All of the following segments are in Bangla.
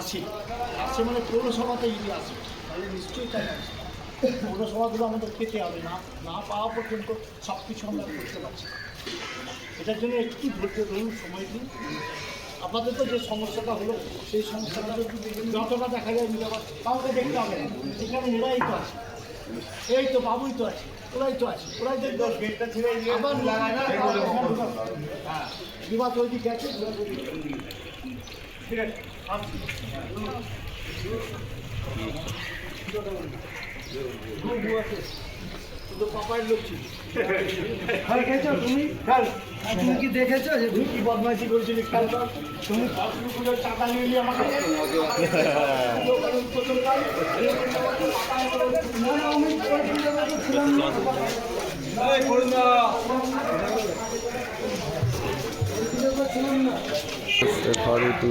আসে আসে মানে পৌরসভাতে যদি আসে তাহলে নিশ্চয়ই তাই আছে। পৌরসভাগুলো আমাদের পেতে হবে, না না পাওয়া পর্যন্ত সব কিছু আমরা করতে পারছি না। এটার জন্য একটু ধৈর্য ধরুন, সময় দিন। আপনাদের তো যে সমস্যাটা হলো সেই সমস্যাটা যতটা দেখা যায় নিতে পারে কাউকে দেখতে হবে না। এখানে এরাই তো আছে, এই তো বাবুই তো আছে, ওরাই তো আছে, ওরাই দেখতে গেটটা ছেড়ে আবার লাগায় না। হ্যাঁ, বিবাদ ওই দিকে আছে, ঠিক আছে। শুধু পাপায়ের লোক ছিল। তুমি কি দেখেছো যে তুই কি বদমাইশি করেছিলি? খেয়াল কর, তুমি পুজোর টাকা নিয়ে নিয়ে আমাকে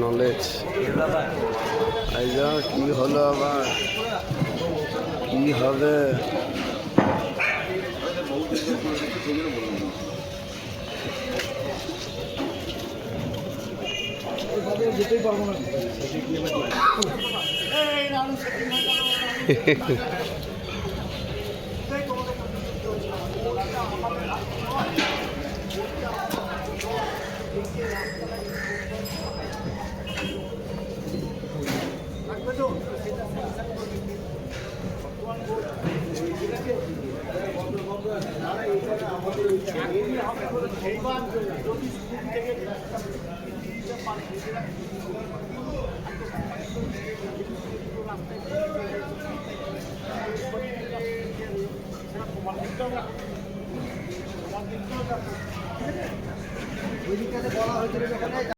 নলেজ কি হলো আবার, কি হবে? যেতেই পারবো না। বলা হয়েছিল